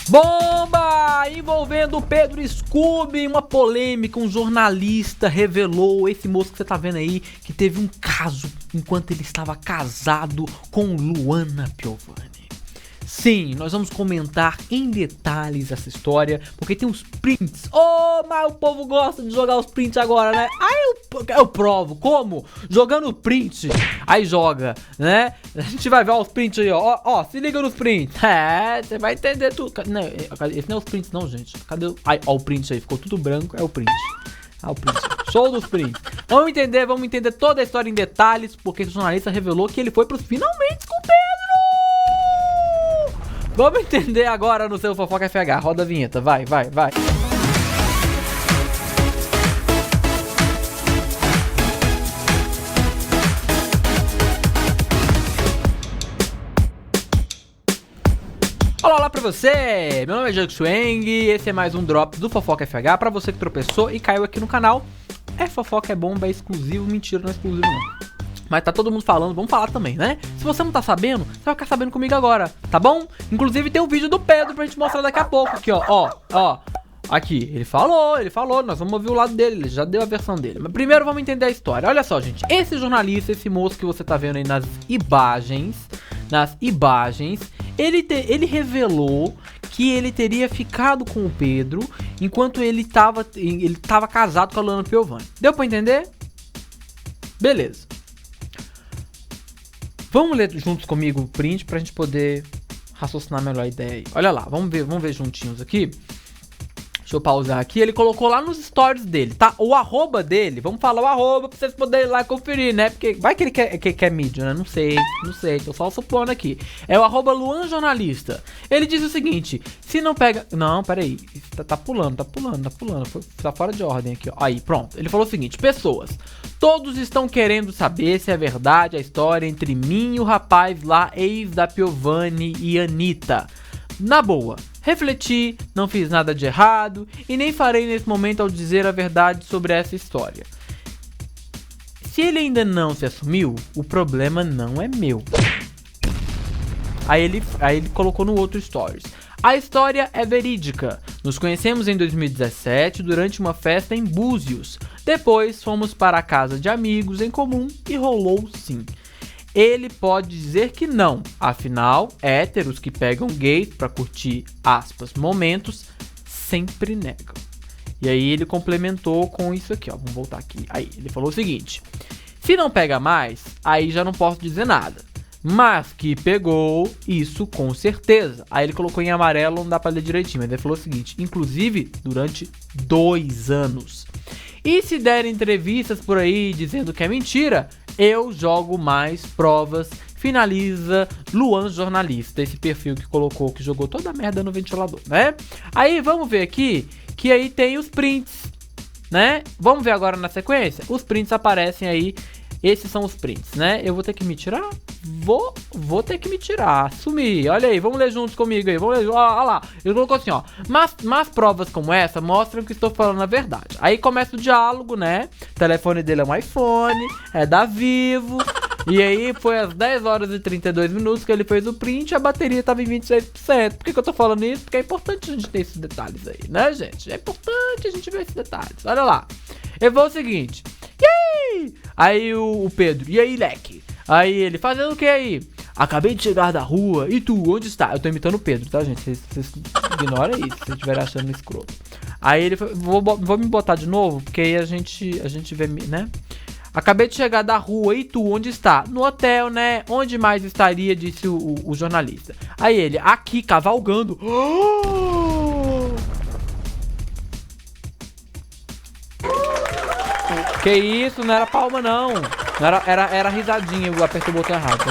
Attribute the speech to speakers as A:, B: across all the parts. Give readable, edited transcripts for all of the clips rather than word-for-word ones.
A: Bomba envolvendo Pedro Scooby, uma polêmica, um jornalista revelou, esse moço que você tá vendo aí, que teve um caso enquanto ele estava casado com Luana Piovani. Sim, nós vamos comentar em detalhes essa história, porque tem uns prints. Mas o povo gosta de jogar os prints agora, né? Aí eu provo, como? Jogando print, aí joga, né? A gente vai ver os prints aí, ó, se liga nos prints. Você vai entender tudo. Não, esse não é os prints não, gente. Cadê o... Ó o print aí, ficou tudo branco, é o print. O print. Show dos prints. Vamos entender toda a história em detalhes, porque o jornalista revelou que ele foi pros finalmente com o Pedro. Vamos entender agora no seu Fofoca FH. Roda a vinheta, vai. Olá pra você, meu nome é Diego Schweng, esse é mais um Drops do Fofoca FH. Pra você que tropeçou e caiu aqui no canal, fofoca, é bomba, é exclusivo, mentira, não é exclusivo não. Mas tá todo mundo falando, vamos falar também, né? Se você não tá sabendo, você vai ficar sabendo comigo agora, tá bom? Inclusive tem um vídeo do Pedro pra gente mostrar daqui a pouco aqui, ó. Aqui, ele falou, nós vamos ouvir o lado dele, ele já deu a versão dele. Mas primeiro vamos entender a história. Olha só, gente, esse jornalista, esse moço que você tá vendo aí nas imagens, ele revelou que ele teria ficado com o Pedro enquanto ele tava casado com a Luana Piovani. Deu pra entender? Beleza. Vamos ler juntos comigo o print pra gente poder raciocinar melhor a ideia aí. Olha lá, vamos ver juntinhos aqui. Deixa eu pausar aqui. Ele colocou lá nos stories dele, tá? O arroba dele, vamos falar o arroba pra vocês poderem ir lá conferir, né? Porque vai que ele quer mídia, né? Não sei, tô só supondo aqui. É o arroba Luan Jornalista. Ele diz o seguinte, se não pega... Não, peraí, tá pulando, tá fora de ordem aqui, ó. Aí, pronto. Ele falou o seguinte, pessoas, todos estão querendo saber se é verdade a história entre mim e o rapaz lá, ex da Piovani e Anitta. Na boa, refleti, não fiz nada de errado e nem farei nesse momento ao dizer a verdade sobre essa história. Se ele ainda não se assumiu, o problema não é meu. Aí ele colocou no outro stories. A história é verídica. Nos conhecemos em 2017 durante uma festa em Búzios. Depois fomos para a casa de amigos em comum e rolou sim. Ele pode dizer que não, afinal, héteros que pegam gays pra curtir, aspas, momentos, sempre negam. E aí ele complementou com isso aqui, ó, vamos voltar aqui. Aí ele falou o seguinte, se não pega mais, aí já não posso dizer nada, mas que pegou, isso com certeza. Aí ele colocou em amarelo, não dá pra ler direitinho, mas ele falou o seguinte, inclusive durante 2 anos. E se der entrevistas por aí dizendo que é mentira, eu jogo mais provas, finaliza Luan Jornalista, esse perfil que colocou, que jogou toda a merda no ventilador, né? Aí vamos ver aqui, que aí tem os prints, né? Vamos ver agora na sequência? Os prints aparecem aí, esses são os prints, né? Eu vou ter que me tirar? Vou ter que me tirar, sumir, olha aí, vamos ler juntos comigo aí, vamos ler, olha lá, ele colocou assim, ó, mas provas como essa mostram que estou falando a verdade. Aí começa o diálogo, né, o telefone dele é um iPhone, é da Vivo, e aí foi às 10 horas e 32 minutos que ele fez o print e a bateria tava em 26%. Por que eu tô falando isso? Porque é importante a gente ter esses detalhes aí, né, gente? É importante a gente ver esses detalhes, olha lá. Ele falou o seguinte, e aí? Aí o Pedro, e aí, leque? Aí ele, fazendo o que aí? Acabei de chegar da rua, e tu, onde está? Eu tô imitando o Pedro, tá, gente? Vocês ignoram isso, se vocês estiverem achando escroto. Aí ele, vou me botar de novo, porque aí a gente vê, né? Acabei de chegar da rua, e tu, onde está? No hotel, né? Onde mais estaria, disse o jornalista. Aí ele, aqui, cavalgando. Que isso, não era palma não. Era risadinha, eu apertei o botão errado,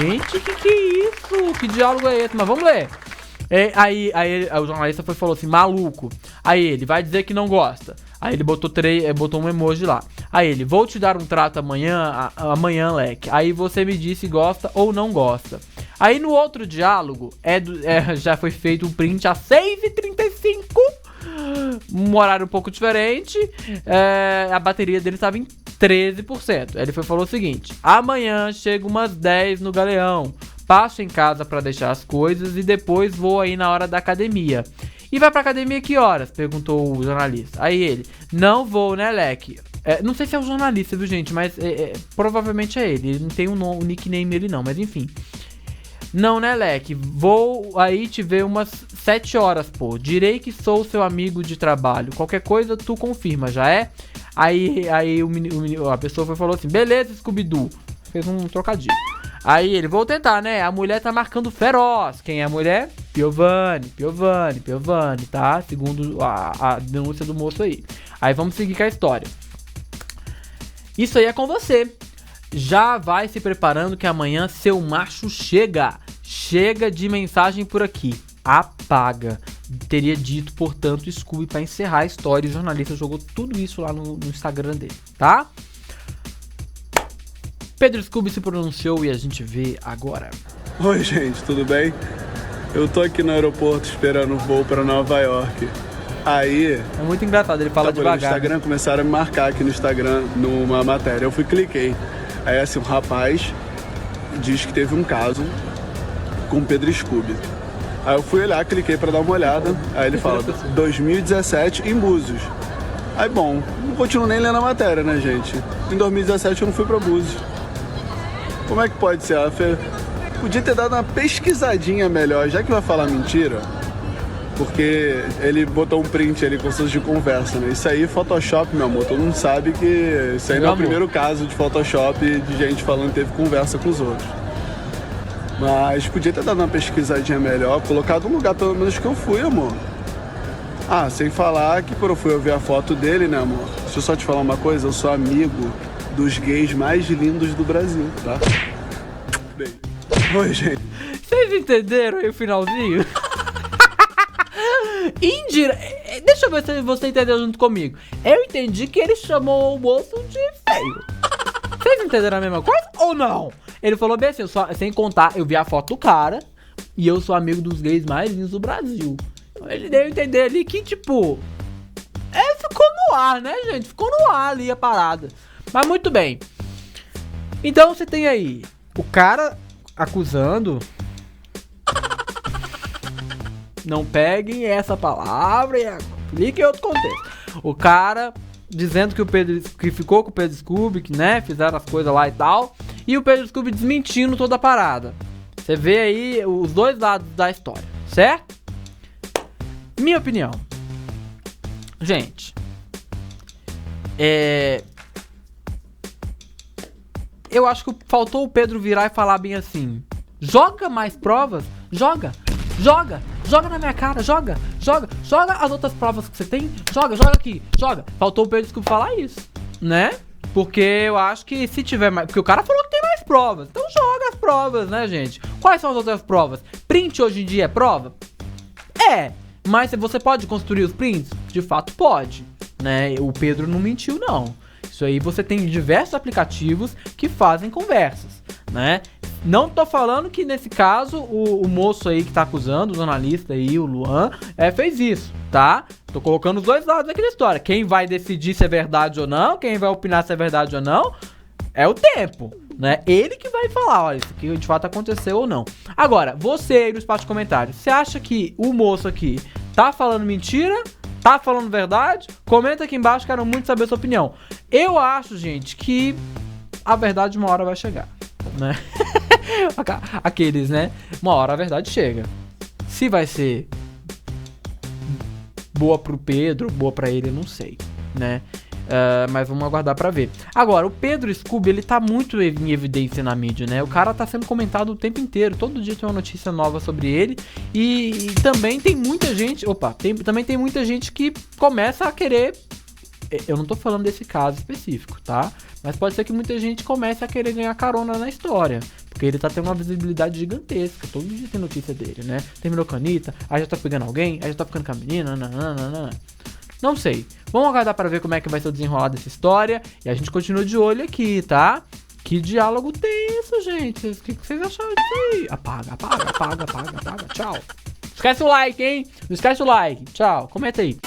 A: Gente, que é isso? Que diálogo é esse? Mas vamos ler. Aí o jornalista falou assim, maluco. Aí ele, vai dizer que não gosta. Aí ele botou um emoji lá. Aí ele, vou te dar um trato amanhã, leque. Aí você me diz se gosta ou não gosta. Aí no outro diálogo, já foi feito um print às 6h35. Um horário um pouco diferente. A bateria dele estava em 13%. Ele falou o seguinte: amanhã chega umas 10 no Galeão. passo em casa pra deixar as coisas e depois vou aí na hora da academia. E vai pra academia que horas? Perguntou o jornalista. Aí ele, não vou, né, Leque? Não sei se é o jornalista, viu, gente? Mas provavelmente é ele. Ele não tem o nickname dele, não. Mas enfim. Não, né, Leque? Vou aí te ver umas 7 horas, pô. Direi que sou seu amigo de trabalho. Qualquer coisa, tu confirma, já é? Aí a pessoa falou assim, beleza, Scooby-Doo. Fez um trocadilho. Aí ele, vou tentar, né? A mulher tá marcando feroz. Quem é a mulher? Piovani, tá? Segundo a denúncia do moço aí. Aí vamos seguir com a história. Isso aí é com você. Já vai se preparando que amanhã seu macho chega. Chega de mensagem por aqui. Apaga. Teria dito, portanto, Scooby pra encerrar a história. O jornalista jogou tudo isso lá no Instagram dele, tá? Pedro Scooby se pronunciou e a gente vê agora.
B: Oi, gente, tudo bem? Eu tô aqui no aeroporto esperando o voo pra Nova York. Aí...
A: É muito engraçado, ele fala devagar.
B: No Instagram, começaram a me marcar aqui no Instagram, numa matéria. Eu cliquei. Aí, assim, um rapaz diz que teve um caso com o Pedro Scooby. Aí eu fui olhar, cliquei pra dar uma olhada. Aí ele fala, 2017 em Búzios. Aí, bom, não continuo nem lendo a matéria, né, gente? Em 2017 eu não fui pra Búzios. Como é que pode ser? Podia ter dado uma pesquisadinha melhor, já que vai falar mentira. Porque ele botou um print ali com seus de conversa, né? Isso aí é Photoshop, meu amor. Todo mundo sabe que isso aí não é o primeiro caso de Photoshop de gente falando que teve conversa com os outros. Mas podia ter dado uma pesquisadinha melhor, colocado um lugar pelo menos que eu fui, amor. Ah, sem falar que quando eu fui ver a foto dele, né, amor? Deixa eu só te falar uma coisa, eu sou amigo dos gays mais lindos do Brasil, tá? Bem. Oi, gente.
A: Vocês entenderam aí o finalzinho? Deixa eu ver se você entendeu junto comigo. Eu entendi que ele chamou o moço de feio. Vocês entenderam a mesma coisa ou não? Ele falou bem assim, sem contar, eu vi a foto do cara e eu sou amigo dos gays mais lindos do Brasil. Ele deu a entender ali que, tipo... ficou no ar, né, gente? Ficou no ar ali a parada. Mas muito bem. Então você tem aí o cara acusando... Não peguem essa palavra e apliquem em outro contexto. O cara dizendo que ficou com o Pedro Scooby, que, né, fizeram as coisas lá e tal. E o Pedro Scooby desmentindo toda a parada. Você vê aí os dois lados da história, certo? Minha opinião. Gente. Eu acho que faltou o Pedro virar e falar bem assim. Joga mais provas. Joga na minha cara, joga as outras provas que você tem, joga aqui, joga. Faltou o Pedro Scooby falar isso, né? Porque eu acho que se tiver mais, porque o cara falou que tem mais provas, então joga as provas, né, gente? Quais são as outras provas? Print hoje em dia é prova? Mas você pode construir os prints? De fato pode, né? O Pedro não mentiu, não. Isso aí você tem diversos aplicativos que fazem conversas, né? Não tô falando que nesse caso o moço aí que tá acusando, o jornalista aí, o Luan, fez isso, tá? Tô colocando os dois lados aqui da história. Quem vai decidir se é verdade ou não, quem vai opinar se é verdade ou não, é o tempo, né? Ele que vai falar, olha, isso aqui de fato aconteceu ou não. Agora, você aí no espaço de comentários, você acha que o moço aqui tá falando mentira? Tá falando verdade? Comenta aqui embaixo, quero muito saber a sua opinião. Eu acho, gente, que a verdade uma hora vai chegar, né? Aqueles, né? Uma hora a verdade chega. Se vai ser boa pro Pedro, boa pra ele, eu não sei, né? Mas vamos aguardar pra ver. Agora, o Pedro Scooby, ele tá muito em evidência na mídia, né? O cara tá sendo comentado o tempo inteiro. Todo dia tem uma notícia nova sobre ele. E também tem muita gente... também tem muita gente que começa a querer... Eu não tô falando desse caso específico, tá? Mas pode ser que muita gente comece a querer ganhar carona na história. Porque ele tá tendo uma visibilidade gigantesca. Todo dia tem notícia dele, né? Terminou com a Anitta, aí já tá pegando alguém, aí já tá ficando com a menina, Não sei. Vamos aguardar para ver como é que vai ser o desenrolar dessa história. E a gente continua de olho aqui, tá? Que diálogo tenso, gente. O que vocês acharam disso aí? Apaga. Tchau. Esquece o like, hein? Não esquece o like. Tchau. Comenta aí.